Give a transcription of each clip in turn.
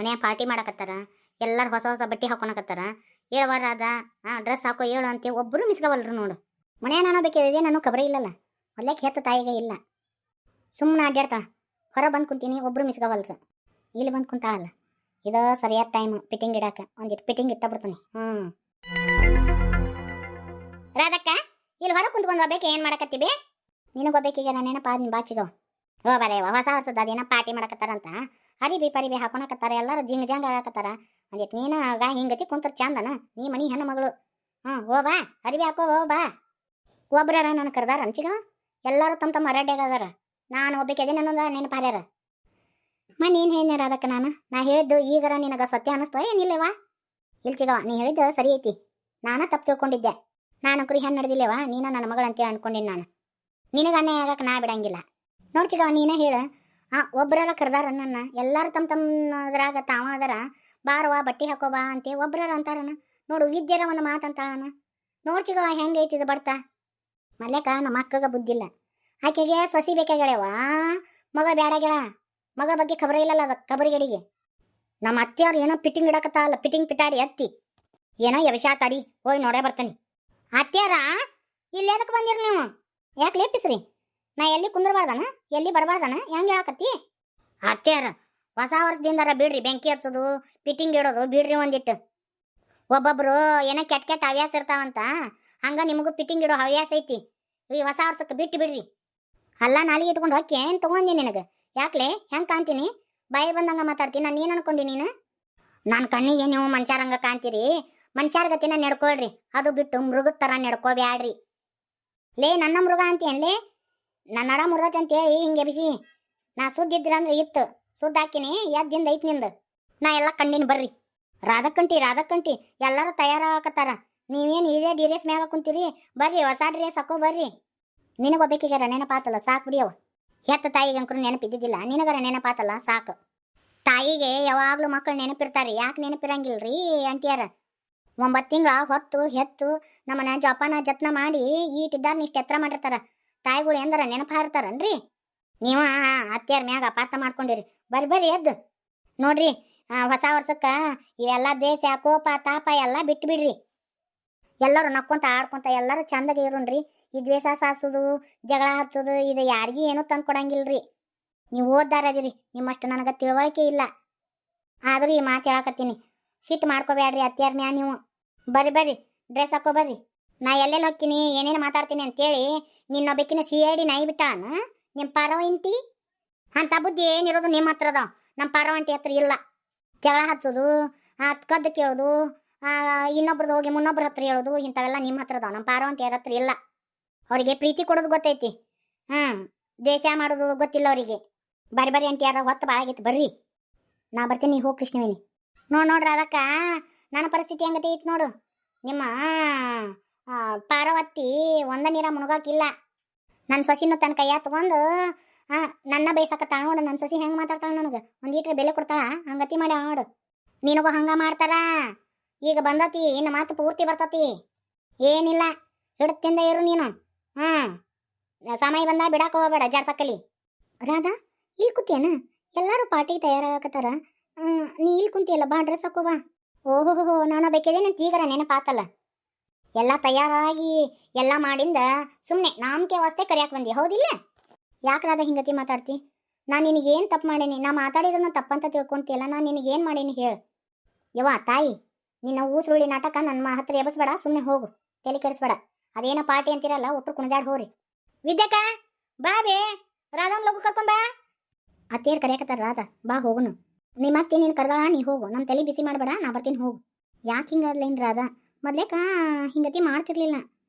ಮನ್ಯಾಗ ಪಾರ್ಟಿ ಮಾಡಕತ್ತಾರ, ಎಲ್ಲರೂ ಹೊಸ ಹೊಸ ಬಟ್ಟೆ ಹಾಕೊಳಕತ್ತಾರ. ಹೇಳವಾರದ ಡ್ರೆಸ್ ಹಾಕೋ ಹೇಳು ಅಂತ ಒಬ್ಬರು ಮಿಸ್ಗವಲ್ರು ನೋಡು. ಮನ್ಯಾಗ ನಾನು ಬೇಕಿದೆ ನಾನು ಖಬರೇ ಇಲ್ಲಲ್ಲ. ಒಲ್ಲೆಕ್ ಹೆತ್ತ ತಾಯಿಗೆ ಇಲ್ಲ, ಸುಮ್ಮನೆ ಅಡ್ಡಾಡ್ತಾ ಹೊರ ಬಂದು ಕುಂತೀನಿ, ಒಬ್ಬರು ಮಿಸ್ಗವಲ್ರು. ಇಲ್ಲಿ ಬಂದು ಕುಂತಾಳಲ್ಲ, ಇದು ಸರಿಯಾದ ಟೈಮು ಫಿಟ್ಟಿಂಗ್ ಇಡಾಕ. ಒಂದಿಟ್ಟು ಫಿಟ್ಟಿಂಗ್ ಇಟ್ಟ ಬಿಡ್ತೀನಿ. ರಾಧಕ್ಕ, ಇಲ್ಲಿ ಹೊರ ಕುಂತ್ಕೊಂಡು ಹೋಗ್ಬೇಕು. ಏನು ಮಾಡಕತ್ತೀವಿ? ನಿನಗೊಬ್ಬೇಕೀಗ ನಾನೇನಪ್ಪ ನಿನ್ನ ಬಾಚಿಗವ. ಓ ಬರೇ ಹೊಸ ಹೊಸದ ಅದೇನೋ ಪಾರ್ಟಿ ಮಾಡಕತ್ತಾರಂತ, ಅರಿಬಿ ಪರಿಬಿ ಹಾಕೊಳಕತ್ತಾರ, ಎಲ್ಲರೂ ಜಿಂಗ್ ಜಾಂಗ್ ಆಗಾಕತ್ತಾರ. ಅಂದಿಟ್ಟು ನೀನು ಆಗ ಹಿಂಗತಿ ಕುಂತರ ಚಂದನ, ನೀ ಮನಿ ಹೆಣ್ಣು ಮಗಳು. ಓ ಬಾ, ಅರಿಬಿ ಹಾಕೋ, ಓ ಬಾ. ಒಬ್ರಾರ ನಾನು ಕರೆದಾರ ಅಂಚಿಗವ, ಎಲ್ಲರೂ ತಮ್ಮ ತಮ್ಮ ಅರಡ್ಯಾಗದಾರ. ನಾನು ಒಬ್ಬಕ್ಕೆ ನನ್ನೊಂದ ನೆನಪಾರ್ಯಾರ. ನೀನು ಹೇಳಿನಾರ ಅದಕ್ಕೆ ನಾ ಹೇಳಿದ್ದು ಈಗರ ನಿನಗ ಸತ್ಯ ಅನ್ನಿಸ್ತ ಏನಿಲ್ಲವಾ? ಇಲ್ಚಿಗವ, ನೀ ಹೇಳಿದ್ದು ಸರಿ ಐತಿ. ನಾನ ತಪ್ಪು ತಿಳ್ಕೊಂಡಿದ್ದೆ. ನಾನು ಕುರಿ ಹೆಣ್ಣು ನಡೆದಿಲ್ಲವಾ, ನೀನ ನನ್ನ ಮಗಳಂತೇಳಿ ಅನ್ಕೊಂಡಿನಿ. ನಾನು ನಿನಗೆ ಅನ್ಯಾಯ ಆಗಕ್ಕೆ ನಾ ಬಿಡಂಗಿಲ್ಲ. ನೋಡ್ಚಿಗವ, ನೀನೇ ಹೇಳು. ಒಬ್ರಾರ ಕರೆದಾರ ನನ್ನ, ಎಲ್ಲರೂ ತಮ್ಮದ್ರಾಗ ತಾವ ಅದರ, ಬಾರವಾ ಬಟ್ಟೆ ಹಾಕೋಬಾ ಅಂತೆ ಒಬ್ರಾರ ಅಂತಾರನ. ನೋಡು ವಿದ್ಯೆರ ಒಂದು ಮಾತಂತಾಳನ. ನೋಡ್ಚಿಗವ ಹೆಂಗೈತಿದ ಬರ್ತಾ. ಮಲ್ಯಕ ನಮ್ಮ ಅಕ್ಕಗ ಬುದ್ಧಿಲ್ಲ. ಆಕೆಗೆ ಸೊಸಿ ಬೇಕಾಗ್ಯಾಳವಾ, ಮಗ ಬ್ಯಾಡಾಗ್ಯಾಳ. ಮಗಳ ಬಗ್ಗೆ ಖಬರ ಇಲ್ಲಲ್ಲ ಅದ ಕಬರಿಗಡಿಗೆ. ನಮ್ಮ ಅತ್ತೆಯವ್ರು ಏನೋ ಪಿಟ್ಟಿಂಗ್ ಇಡಕತ್ತಲ್ಲ, ಪಿಟ್ಟಿಂಗ್ ಪಿಟಾಡಿ ಅತ್ತಿ ಏನೋ ಯವಿಷಾ ತಡಿ ಹೋಗಿ ನೋಡೇ ಬರ್ತಾನೆ. ಅತ್ತೆಯರ ಇಲ್ಲಿ ಎದಕ್ಕೆ ಬಂದಿರಿ ನೀವು? ಯಾಕೆ ಲೇಪಿಸ್ರಿ? ನಾ ಎಲ್ಲಿ ಕುಂದ್ರಬಾರ್ದನ, ಎಲ್ಲಿ ಬರಬಾರ್ದನ? ಹೆಂಗೆ ಹೇಳಕತ್ತಿ? ಅತ್ತೆಯರ ಹೊಸ ವರ್ಷದಿಂದಾರ ಬಿಡ್ರಿ, ಬೆಂಕಿ ಹಚ್ಚೋದು ಪಿಟ್ಟಿಂಗ್ ಇಡೋದು ಬಿಡ್ರಿ. ಒಂದಿಟ್ಟು ಒಬ್ಬೊಬ್ರು ಏನೋ ಕೆಟ್ಟ ಕೆಟ್ಟ ಹವ್ಯಾಸ ಇರ್ತಾವಂತ, ಹಂಗ ನಿಮಗೂ ಪಿಟ್ಟಿಂಗ್ ಇಡೋ ಹವ್ಯಾಸ ಐತಿ. ಈ ಹೊಸ ವರ್ಷಕ್ಕೆ ಬಿಟ್ಟು ಬಿಡ್ರಿ. ಅಲ್ಲ ನಾಲಿಗೆ ಇಟ್ಕೊಂಡು ಹೊಕ್ಕಿ ಏನು ತಗೊಂಡಿ ನಿನಗೆ? ಯಾಕ್ಲೆ ಹೆಂಗೆ ಕಾಣ್ತೀನಿ? ಬಾಯಿ ಬಂದಂಗ ಮಾತಾಡ್ತೀನಿ. ನಾನು ಏನು ಅನ್ಕೊಂಡಿ ನೀನು? ನನ್ನ ಕಣ್ಣಿಗೆ ನೀವು ಮನುಷ್ಯರಂಗ ಕಾಣ್ತೀರಿ, ಮನುಷ್ಯರ್ಗತಿನ ನಡ್ಕೊಳ್ರಿ. ಅದು ಬಿಟ್ಟು ಮೃಗದ ಥರ ನಡ್ಕೋಬ್ಯಾಡ್ರಿ. ಲೇ ನನ್ನ ಮೃಗ ಅಂತೀಯನ್ಲೇ? ನನ್ನ ನಡ ಮುರ್ದತಿ ಅಂತೇಳಿ ಹಿಂಗೆ ಬಿಸಿ. ನಾ ಸುದ್ದಿದ್ರಂದ್ರೆ ಇತ್ತು, ಸುದ್ದ ಹಾಕಿನಿ, ಎದ್ದಿಂದ ಐತ್ ನಿಂದು. ನಾ ಎಲ್ಲ ಕಂಡಿನಿ ಬರ್ರಿ. ರಾಧಕ್ಕಂಟಿ ಎಲ್ಲರೂ ತಯಾರಾಗಕತ್ತಾರ. ನೀವೇನು ಇದೇ ಡ್ರೆಸ್ ಮ್ಯಾಗ ಕುಂತೀರಿ? ಬರ್ರಿ, ಹೊಸ ಡ್ರೆಸ್ ಹಾಕೋ ಬರ್ರಿ. ನಿನಗೊಬ್ಬೇಕೀಗಾರ ನೆನಪಾತಲ್ಲ, ಸಾಕು ಬಿಡಿಯವ. ಹೆತ್ತ ತಾಯಿಗೆ ಅಂಕರು ನೆನಪಿದ್ದಿದ್ದಿಲ್ಲ, ನಿನಗರ ನೆನಪಾತಲ್ಲ ಸಾಕು. ತಾಯಿಗೆ ಯಾವಾಗಲೂ ಮಕ್ಕಳು ನೆನಪಿರ್ತಾರೆ, ಯಾಕೆ ನೆನಪಿರಂಗಿಲ್ರಿ ಅಂಟಿಯಾರ? 9 ತಿಂಗಳ ಹೊತ್ತು ಹೆತ್ತು ನಮ್ಮನ್ನ ಜಪಾನ ಜತ್ನ ಮಾಡಿ ಈಟಿದ್ದಾರ ಇಷ್ಟು ಎತ್ತರ ಮಾಡಿರ್ತಾರ. ತಾಯಿಗಳು ಎಂದರ ನೆನಪು ಹಾರ್ತಾರನ್ರಿ? ನೀವು ಅತ್ತೆಯರ ಮ್ಯಾಗ ಅಪಾರ್ಥ ಮಾಡ್ಕೊಂಡಿರಿ. ಬರ್ರಿ ಎದ್ದು ನೋಡ್ರಿ. ಹೊಸ ವರ್ಷಕ್ಕೆ ಇವೆಲ್ಲ ದ್ವೇಷ ಕೋಪ ತಾಪ ಎಲ್ಲ ಬಿಟ್ಟು ಬಿಡ್ರಿ. ಎಲ್ಲರೂ ನಕ್ಕೊಂತ ಆಡ್ಕೊಂತ ಎಲ್ಲರೂ ಚಂದಾಗೆ ಇರೋಣ್ರಿ. ಈ ದ್ವೇಷ ಸಾಸೋದು ಜಗಳ ಹಚ್ಚೋದು ಇದು ಯಾರಿಗೂ ಏನೂ ತಂದು ಕೊಡಂಗಿಲ್ರಿ. ನೀವು ಓದ್ದಾರದಿರಿ, ನಿಮ್ಮಷ್ಟು ನನಗೆ ತಿಳುವಳಿಕೆ ಇಲ್ಲ. ಆದರೂ ಈ ಮಾತು ಹೇಳಕತ್ತೀನಿ, ಸಿಟ್ಟು ಮಾಡ್ಕೋಬೇಡ್ರಿ ಅತ್ತೆಯರ ಮ್ಯಾ. ನೀವು ಬರ್ರಿ ಡ್ರೆಸ್ ಹಾಕೋ ಬರ್ರಿ. ನಾ ಎಲ್ಲೆಲ್ಲಿ ಹೋಗ್ತೀನಿ ಏನೇನು ಮಾತಾಡ್ತೀನಿ ಅಂತೇಳಿ ನಿನ್ನೊಬ್ಬಕಿನ CID ನಾಯಿ ಬಿಟ್ಟಾನ ನಿಮ್ಮ ಪಾರವಂಟಿ. ಅಂಥ ಬುದ್ಧಿ ಏನಿರೋದು ನಿಮ್ಮ ಹತ್ರದ, ನಮ್ಮ ಪಾರವಂಟಿ ಹತ್ರ ಇಲ್ಲ. ಜಗಳ ಹಚ್ಚೋದು, ಕದ್ದು ಕೇಳೋದು, ಇನ್ನೊಬ್ರದ್ದು ಹೋಗಿ ಮುನ್ನೊಬ್ರ ಹತ್ರ ಹೇಳೋದು, ಇಂಥವೆಲ್ಲ ನಿಮ್ಮ ಹತ್ರದವ. ನಮ್ಮ ಪಾರವಂಟಿಯರ ಹತ್ರ ಇಲ್ಲ. ಅವರಿಗೆ ಪ್ರೀತಿ ಕೊಡೋದು ಗೊತ್ತೈತಿ, ದ್ವೇಷ ಮಾಡೋದು ಗೊತ್ತಿಲ್ಲ ಅವರಿಗೆ. ಬರ್ರಿ ಅಂಟಿ, ಯಾರ ಹೊತ್ತು ಭಾಳ ಆಗೈತಿ. ಬರ್ರಿ, ನಾ ಬರ್ತೀನಿ, ಹೋಗಿ ಕೃಷ್ಣವೇಣಿ. ನೋಡ್ರಿ ಅದಕ್ಕೆ ನನ್ನ ಪರಿಸ್ಥಿತಿ ಹೆಂಗತಿ ಐತಿ ನೋಡು. ನಿಮ್ಮ ಪಾರ್ವತಿ ಒಂದ ನೀರ ಮುಳುಗಾಕಿಲ್ಲ. ನನ್ನ ಸೊಸಿನೂ ತನ್ನ ಕೈಯ ತಗೊಂಡು ನನ್ನ ಬೈಸಕತ್ತಾಳ ನೋಡು. ನನ್ನ ಸೊಸಿ ಹೆಂಗೆ ಮಾತಾಡ್ತಾಳೆ, ನನಗೆ ಒಂದೀಟ್ರೆ ಬೆಲೆ ಕೊಡ್ತಾಳ, ಹಂಗತಿ ಮಾಡಿ ನೋಡು. ನಿನಗೂ ಹಂಗೆ ಮಾಡ್ತಾರ. ಈಗ ಬಂದತಿ, ಇನ್ನು ಮಾತು ಪೂರ್ತಿ ಬರ್ತತಿ. ಏನಿಲ್ಲ, ಹಿಡ್ತಿಂದ ಇರು ನೀನು. ಸಮಯ ಬಂದ ಬಿಡಕ್ಕೆ ಹೋಗಬೇಡ, ಜಾರ್ಸಕ್ಕಲಿ. ರಾಧಾ, ಇಲ್ಲಿ ಕೂತಿಯೇನ? ಎಲ್ಲರೂ ಪಾರ್ಟಿಗೆ ತಯಾರಾಗಕತ್ತಾರ, ನೀ ಇಲ್ಲಿ ಕುಂತಿಯಲ್ಲ, ಬಾ ಡ್ರೆಸ್ ಹಾಕೋ ಬಾ. ಓಹೋ, ನಾನು ಬೇಕಿದೆ ನಂತ ಈಗರ ನೆನಪಾತಲ್ಲ. ಎಲ್ಲ ತಯಾರಾಗಿ ಎಲ್ಲ ಮಾಡಿಂದ ಸುಮ್ಮನೆ ನಾಮಕೆ ವಾಸ್ತೆ ಕರಿಯಾಕೆ ಬಂದಿ, ಹೌದಿಲ್ಲ? ಯಾಕೆ ರಾಧಾ ಹಿಂಗತಿ ಮಾತಾಡ್ತಿ? ನಾನು ನಿನಗೇನು ತಪ್ಪು ಮಾಡೀನಿ? ನಾ ಮಾತಾಡಿದ್ರನ್ನ ತಪ್ಪಂತ ತಿಳ್ಕೊಂತಿಯಲ್ಲ, ನಾನು ನಿನಗೇನು ಮಾಡೀನಿ ಹೇಳು? ಯವ್ವ ತಾಯಿ, ನಿನ್ನ ಊಸುರುಳಿ ನಾಟಕ ನನ್ನ ಹತ್ರ ಎಬಸ್ಬೇಡ, ಸುಮ್ಮನೆ ಹೋಗು, ತಲೆ ಕೆಡಿಸ್ಬೇಡ. ಅದೇನೋ ಪಾರ್ಟಿ ಅಂತಿರಲ್ಲ, ಒಟ್ಟರು ಕುಣಿದಾಡ್ ಹೋರಿ. ವಿದ್ಯಾಕ ಬಾ ಬೇ, ರಾಧನ್ ಲಗು ಕರ್ಕೊಂಬಾ. ಅತ್ತೇರು ಕರೆಯಕತ್ತಾರ, ರಾಧಾ ಬಾ ಹೋಗುನು. ನಿಮ್ಮ ಅತ್ತೆ ನೀನು ಕರೆದಾಳ, ನೀ ಹೋಗು, ನಮ್ಮ ತಲೆ ಬಿಸಿ ಮಾಡಬೇಡ, ನಾ ಬರ್ತೀನಿ ಹೋಗು. ಯಾಕೆ ಹಿಂಗದ್ಲೇನು ರಾಧಾ? ಮೊದ್ಲೇಕ ಹಿಂಗತಿ ಮಾಡ್ತಿರ್ಲಿಲ್ಲ,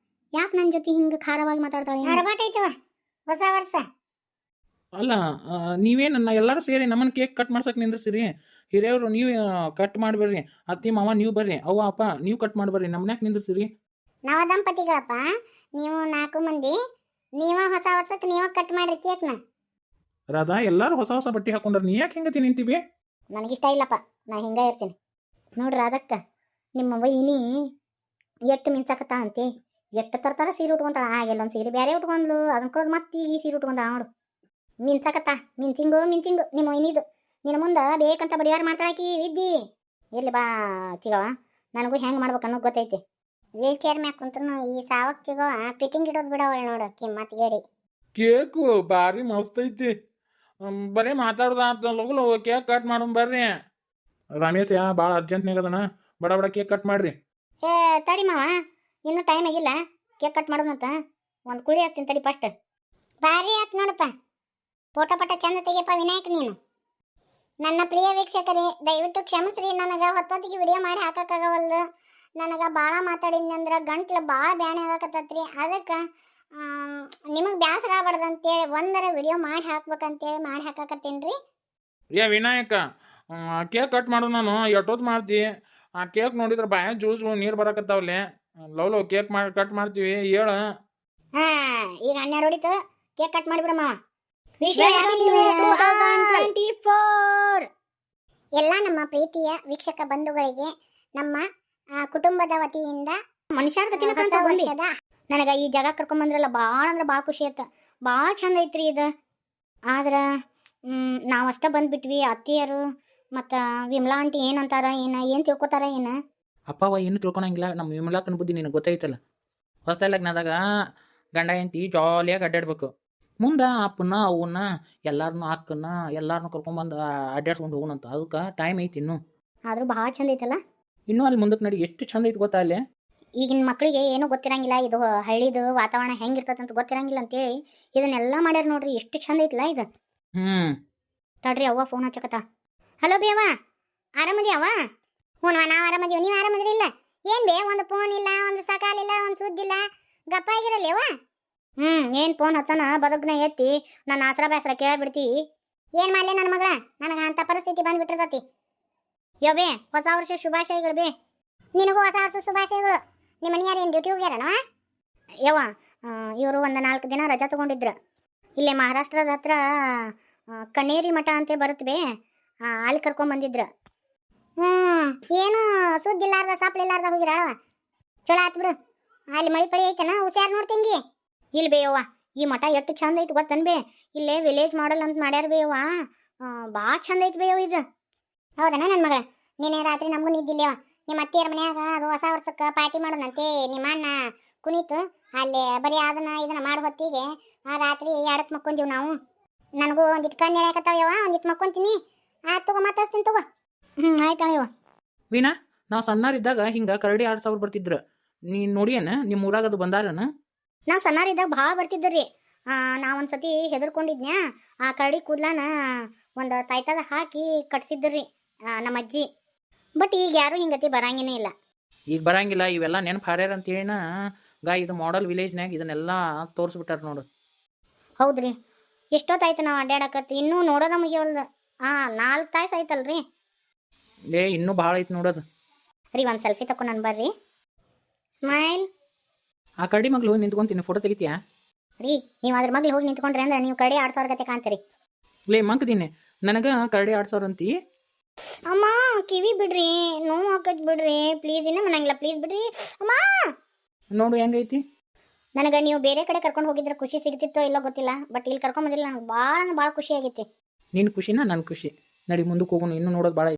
ಯಾಕೆ ನನ್ನ ಜೊತೆ ಹಿಂಗೆ ಖಾರವಾಗಿ ಮಾತಾಡ್ತಾಳೆ? ಅರಬಾಟ ಐತವ ಹೊಸ ವರ್ಷ. ಅಲ್ಲ, ನೀವೇನನ್ನ ಎಲ್ಲರೂ ಸೇರಿ ನಮ್ಮನ್ನು ಕೇಕ್ ಕಟ್ ಮಾಡ್ಸಕ್ಕೆ ನಿಂದ್ರಿಸಿರಿ. ಹಿರಿಯವರು ನೀವು ಕಟ್ ಮಾಡಿಬರ್ರಿ, ಅತ್ತಿ ಮಾವ ನೀವು ಬರ್ರಿ, ಅವ್ವ ಅಪ್ಪ ನೀವು ಕಟ್ ಮಾಡಿಬರ್ರಿ, ನಮ್ಮನ್ಯಾಕೆ ನಿಂದ್ರಿಸಿರಿ? ನವ ದಂಪತಿಗಳಪ್ಪ ನೀವು 4 ಮಂದಿ, ನೀವ ಹೊಸ ವರ್ಷಕ್ಕೆ ನೀವ ಕಟ್ ಮಾಡ್ರಿ ಕೇಕ್ನ. ರಾಧಾ, ಎಲ್ಲರೂ ಹೊಸ ಹೊಸ ಬಟ್ಟೆ ಹಾಕೊಂಡ್ರೆ ನೀ ಯಾಕೆ ಹಿಂಗತಿ ನಿಂತೀವಿ? ನನಗಿಷ್ಟ ಇಲ್ಲಪ್ಪ, ನಾ ಹಿಂಗೆ ಇರ್ತೀನಿ. ನೋಡ್ರಿ ಅದಕ್ಕೆ ನಿಮ್ಮ ವೈನಿ ಎಷ್ಟು ಮಿಂಚಕತ್ತ ಅಂತೆ, ಎಷ್ಟು ತರ್ತಾರ ಸೀರೆ ಉಟ್ಕೊಂತಾಳ. ಎಲ್ಲೊಂದು ಸೀರೆ ಬೇರೆ ಉಟ್ಕೊಂಡ್ಲು, ಅದನ್ನ ಕಳೆದು ಮತ್ತೆ ಈ ಸೀರೆ ಉಟ್ಕೊಂಡ ನೋಡು. ಮಿಂಚಕತ್ತ ಮಿಂಚಿಂಗು ನಿಮ್ಮ ವೈನಿದು. ನಿನ್ನ ಮುಂದೆ ಬೇಕಂತ ಬಡಿವಾರ ಮಾಡ್ತಾಳಾಕಿ ವಿದ್ಯಿ. ಇರ್ಲಿ ಬಾ ಚಿಗವ, ನನಗೂ ಹೆಂಗೆ ಮಾಡ್ಬೇಕು ಅನ್ನೋದು ಗೊತ್ತೈತಿ. ವೀಲ್ ಚೇರ್ ಮ್ಯಾಗ ಕುಂತ್ರು ಈ ಸಾವಕ್ ಚಿಗವ ಫಿಟ್ಟಿಂಗ್ ಇಡೋದು ಬಿಡವಳ ನೋಡು ಕಿಮ್ಮತ್ ಗೇಡಿ. ಕೇಕು ಭಾರಿ ಮಸ್ತ್ ಐತಿ. ಬರೀ ಮಾತಾಡ್ದ ಲಗು ಲಗು ಕೇಕ್ ಕಟ್ ಮಾಡೋಣ ಬರ್ರಿ. ರಮೇಶ್ ಭಾಳ ಅರ್ಜೆಂಟ್ನಾಗ ಅದನ, ಬಡ ಬಡ ಕೇಕ್ ಕಟ್ ಮಾಡ್ರಿ. ಏ ತಡಿ ಮಾವ, ಇನ್ನೂ ಟೈಮ್ ಆಗಿಲ್ಲ ಕೇಕ್ ಕಟ್ ಮಾಡೋದಂತ. ಒಂದು ಕುಳಿ ಹಚ್ತೀನಿ ತಡಿ ಫಸ್ಟ್. ಭಾರಿ ಆತ್ ನೋಡಪ್ಪ, ಫೋಟೋ ಪಟ ಚಂದ ತೆಗಿಯಪ್ಪ ವಿನಾಯಕ್ ನೀನು. ನನ್ನ ಪ್ರಿಯ ವೀಕ್ಷಕರೇ, ದಯವಿಟ್ಟು ಕ್ಷಮಿಸ್ರಿ, ನನಗೆ ಹೊತ್ತೊತ್ತಿಗೆ ವಿಡಿಯೋ ಮಾಡಿ ಹಾಕಕ್ಕಾಗವಲ್ದು. ನನಗೆ ಭಾಳ ಮಾತಾಡಿದ್ನಂದ್ರೆ ಗಂಟ್ಲು ಭಾಳ ಬ್ಯಾಣೆ ಆಗಕತ್ತತ್ರಿ. ಅದಕ್ಕೆ ನಿಮಗೆ ಬೇಸರ ಆಗ್ಬಾರ್ದು ಅಂತೇಳಿ ಒಂದರ ವಿಡಿಯೋ ಮಾಡಿ ಹಾಕ್ಬೇಕಂತೇಳಿ ಮಾಡಿ ಹಾಕಕತ್ತೀನಿ ರೀ. ಏ ವಿನಾಯಕ, ಕೇಕ್ ಕಟ್ ಮಾಡು. ನಾನು ಎಷ್ಟೊತ್ತು ಮಾಡ್ತಿ? ಆ ಕೇಕ್ ನೋಡಿದ್ರೆ ಬಾಯ ಜ್ಯೂಸು ನೀರು ಬರಕತ್ತಾವಲ್ಲಿ. ಲವ್ ಕೇಕ್ ಮಾಡಿ ಕಟ್ ಮಾಡ್ತೀವಿ, ಹೇಳು. ಹಾಂ, ಈಗ 12 ಹೊಡಿತು, ಕೇಕ್ ಕಟ್ ಮಾಡಿಬಿಡಮ್ಮ. ಎಲ್ಲ ನಮ್ಮ ಪ್ರೀತಿಯ ವೀಕ್ಷಕ ಬಂಧುಗಳಿಗೆ ನಮ್ಮ ಕುಟುಂಬದ ವತಿಯಿಂದ ನನಗೆ ಈ ಜಾಗ ಕರ್ಕೊಂಬಂದ್ರಲ್ಲ ಭಾಳ ಅಂದ್ರೆ ಭಾಳ ಖುಷಿ ಆಯ್ತು. ಭಾಳ ಚಂದ ಐತ್ರಿ ಇದು. ಆದ್ರೆ ನಾವಷ್ಟ ಬಂದ್ಬಿಟ್ವಿ. ಅತ್ತಿಯರು ಮತ್ತು ವಿಮಲಾ ಆಂಟಿ ಏನಂತಾರ, ಏನು ತಿಳ್ಕೊತಾರ ಏನು? ಅಪ್ಪವ ಏನು ತಿಳ್ಕೊಳಂಗಿಲ್ಲ. ನಮ್ಮ ವಿಮಲಾಕನ ಬುದ್ಧಿ ನಿನಗೆ ಗೊತ್ತೈತಲ್ಲ. ಹೊಸ್ತಾಗ್ನಾದಾಗ ಗಂಡ ಹೆಂಡತಿ ಜಾಲಿಯಾಗಿ ಅಡ್ಡಾಡ್ಬೇಕು. ಮುಂದೆ ಅಪ್ಪನ ಅವನ್ನ ಎಲ್ಲಾರನ್ನೂ ಅಕ್ಕನ್ನ ಎಲ್ಲಾರನ್ನೂ ಕರ್ಕೊಂಬಂದು ಅಡ್ಡಾಡ್ಸ್ಕೊಂಡು ಹೋಗೋಣಂತ. ಅದಕ್ಕೆ ಟೈಮ್ ಐತಿ ಇನ್ನೂ. ಆದರೂ ಭಾಳ ಚಂದ ಐತಲ್ಲ. ಇನ್ನೂ ಅಲ್ಲಿ ಮುಂದಕ್ಕೆ ನಡಿ, ಎಷ್ಟು ಚಂದ ಐತಿ ಗೊತ್ತಾ ಅಲ್ಲಿ. ಈಗಿನ ಮಕ್ಕಳಿಗೆ ಏನೂ ಗೊತ್ತಿರಂಗಿಲ್ಲ, ಇದು ಹಳ್ಳಿದು ವಾತಾವರಣ ಹೆಂಗಿರ್ತದೆ ಅಂತ ಗೊತ್ತಿರಂಗಿಲ್ಲ ಅಂತೇಳಿ ಇದನ್ನೆಲ್ಲ ಮಾಡ್ಯಾರ ನೋಡ್ರಿ. ಎಷ್ಟು ಚಂದ ಐತಲ್ಲ ಇದು. ತಡ್ರಿ, ಅವ್ವ ಫೋನ್ ಹಚ್ಚಕತ್ತ. ಹಲೋ ಬೇವ, ಆರಾಮದಿಯವ್ವ? ಹ್ಞೂ ನಾವು ಆರಾಮದೀವಿ, ನೀವು ಆರಾಮದ್ರಿಲ್ಲ? ಏನು ಬೇ, ಒಂದು ಫೋನ್ ಇಲ್ಲ, ಒಂದು ಸಕಾಲಿಲ್ಲ, ಒಂದು ಸುದ್ದಿಲ್ಲ, ಗಪ್ಪ ಆಗಿರಲ್ಲ ಅವ್ವ. ಏನು ಫೋನ್ ಹಚ್ಚನ ಬದುಕ್ನ ಎತ್ತಿ ನನ್ನ ಆಸರ ಬೇಸರ ಕೇಳ್ಬಿಡ್ತಿ. ಏನು ಮಾಡಲಿ ನನ್ನ ಮಗಳ, ನನಗೆ ಅಂಥ ಪರಿಸ್ಥಿತಿ ಬಂದ್ಬಿಟ್ಟಿರ್ತತಿ. ಯೋ ಬೇ, ಹೊಸ ವರ್ಷ ಶುಭಾಶಯಗಳು ಬೇ. ನಿನಗೂ ಹೊಸ ವರ್ಷ ಶುಭಾಶಯಗಳು. ನಿಮ್ಮ ಮನೆಯಾರು ಏನು ಡ್ಯೂಟಿ ಹೋಗ್ಯಾರನವ? ಯವ್ವ, ಇವರು ಒಂದು 4 ದಿನ ರಜಾ ತೊಗೊಂಡಿದ್ರು. ಇಲ್ಲೇ ಮಹಾರಾಷ್ಟ್ರದ ಹತ್ರ ಕನೇರಿ ಮಠ ಅಂತ ಬರುತ್ತೆ ಬೇ, ಅಲ್ಲಿ ಕರ್ಕೊಂಬಂದಿದ್ರು. ಏನು ಸುದ್ದಿಲ್ಲಾರ್ದ ಸಾಪ್ಲಿಲ್ಲಾರ್ದ ಹೋಗಿರಾಳವ. ಚಲೋ ಆತ್ ಬಿಡು. ಅಲ್ಲಿ ಮಳಿ ಪಳಿ ಐತನ, ಹುಷಾರು ನೋಡ್ತಿಂಗಿ. ಇಲ್ಲಿ ಬೇ ಯವ್ವ, ಈ ಮಠ ಎಷ್ಟು ಚಂದ ಐತಿ ಗೊತ್ತನ್ ಬೇ. ಇಲ್ಲೇ ವಿಲೇಜ್ ಮಾಡೆಲ್ ಅಂತ ಮಾಡ್ಯಾರ ಬೇ ಯವ್ವ. ಭಾಳ ಚಂದ ಐತಿ ಬೇ ಯವ್ವ ಇದು. ಹೌದನ ನನ್ನ ಮಗಳ? ನಿನ್ನೆ ರಾತ್ರಿ ನಮಗೂ ನಿದ್ದಿಲ್ಲೇವ. ನಿಮ್ಮ ಅತ್ತಿಯರ ಮನ್ಯಾಗ ಅದು ಹೊಸ ವರ್ಷಕ್ಕೆ ಪಾರ್ಟಿ ಮಾಡೋಣಂತೆ ನಿಮ್ಮ ಅಣ್ಣ ಕುಣಿತು ಅಲ್ಲಿ ಬರೀ ಇದನ್ನ ಮಾಡೋ ಹೊತ್ತಿಗೆ ಆ ರಾತ್ರಿ 2ಕ್ಕೆ ಮಕ್ಕೊಂದಿವಿ ನಾವು. ನನಗೂ ಒಂದಿಟ್ಟು ಕಣ್ಣು ಎಳ್ಯಾಕತ್ತಾವ, ಒಂದಿಟ್ಟು ಮಕ್ಕೊಂತೀನಿ. ಆಯ್ತು ತಗೋ, ಮತ್ತೆ ಹಚ್ತೀನಿ ತಗೋ. ಆಯ್ತು ಅಯ್ಯವ. ವೀಣಾ, ನಾವು ಸಣ್ಣರಿದ್ದಾಗ ಹಿಂಗೆ ಕರಡಿ 6,000 ಬರ್ತಿದ್ರು. ನೀನು ನೋಡಿಯೇನ? ನಿಮ್ಮ ಊರಾಗ ಅದು ಬಂದಾರನ? ನಾವು ಸಣ್ಣರಿದ್ದಾಗ ಭಾಳ ಬರ್ತಿದ್ದರಿ. ನಾವೊಂದು ಸತಿ ಹೆದರ್ಕೊಂಡಿದ್ನ್ಯಾ. ಆ ಕರಡಿ ಕೂದ್ಲಾನ ಒಂದು ತಾಯ್ತದ ಹಾಕಿ ಕಟ್ಸಿದ್ರಿ ನಮ್ಮ ಅಜ್ಜಿ. ಬಟ್ ಈಗ ಯಾರು ಹಿಂಗತಿ ಬರಂಗೇನೇ ಇಲ್ಲ. ಈಗ ಬರಂಗಿಲ್ಲ. ಇವೆಲ್ಲ ನೆನಪು ಹಾರ್ಯಾರ ಅಂತೇಳಿನ ಇದು ಮಾಡೆಲ್ ವಿಲೇಜ್ನಾಗ ಇದನ್ನೆಲ್ಲ ತೋರಿಸ್ಬಿಟ್ಟಾರ ನೋಡು. ಹೌದ್ರಿ, ಎಷ್ಟೊತ್ತಾಯ್ತು ನಾವು ಅಡ್ಡಾಡಕತ್ತಿ, ಇನ್ನೂ ನೋಡೋದ ಮುಗಿಯವಲ್ದು. 4 ತಾಸು ಆಯ್ತಲ್ರಿ. ಇನ್ನೂ ಭಾಳ ಐತಿ ನೋಡೋದು. ರೀ, ಒಂದು ಸೆಲ್ಫಿ ತಕೊಂಡು ನಾನು ಬರ್ರಿ. ಸ್ಮೈಲ್. ಆ ಕರಡಿ ಮಗ್ಳು ಹೋಗಿ ನಿಂತ್ಕೊಂತೀನಿ, ಫೋಟೋ ತೆಗಿತೀಯಾ? ರೀ, ನೀವು ಅದ್ರ ಮಗ್ಳು ಹೋಗಿ ನಿಂತ್ಕೊಂಡ್ರಿ ಅಂದ್ರೆ ನೀವು ಕರಡಿ 2,000 ಗತೆ ಕಾಣ್ತೀರಿ. ಮಂಕದೀನಿ, ನನಗೆ ಕರಡಿ 2,000 ಅಂತಿ. ಅಮ್ಮ ಕಿವಿ ಬಿಡ್ರಿ, ನೋವು ಹಾಕತ್ ಬಿಡ್ರಿ ಪ್ಲೀಸ್. ಇನ್ನ ಮನಂಗಿಲ್ಲ, ಪ್ಲೀಸ್ ಬಿಡ್ರಿ ಅಮ್ಮ. ನೋಡು ಹೆಂಗೈತಿ. ನನಗೆ ನೀವು ಬೇರೆ ಕಡೆ ಕರ್ಕೊಂಡು ಹೋಗಿದ್ರೆ ಖುಷಿ ಸಿಗ್ತಿತ್ತೋ ಇಲ್ಲೋ ಗೊತ್ತಿಲ್ಲ, ಬಟ್ ಇಲ್ಲಿ ಕರ್ಕೊಂಡ್ ಬಂದಿಲ್ಲ. ನನಗೆ ಭಾಳ ಖುಷಿ ಆಗೈತಿ. ನಿನ್ನ ಖುಷಿನ ನನ್ನ ಖುಷಿ. ನಡಿ ಮುಂದಕ್ಕೆ ಹೋಗೋಣ, ಇನ್ನೂ ನೋಡೋದು ಭಾಳ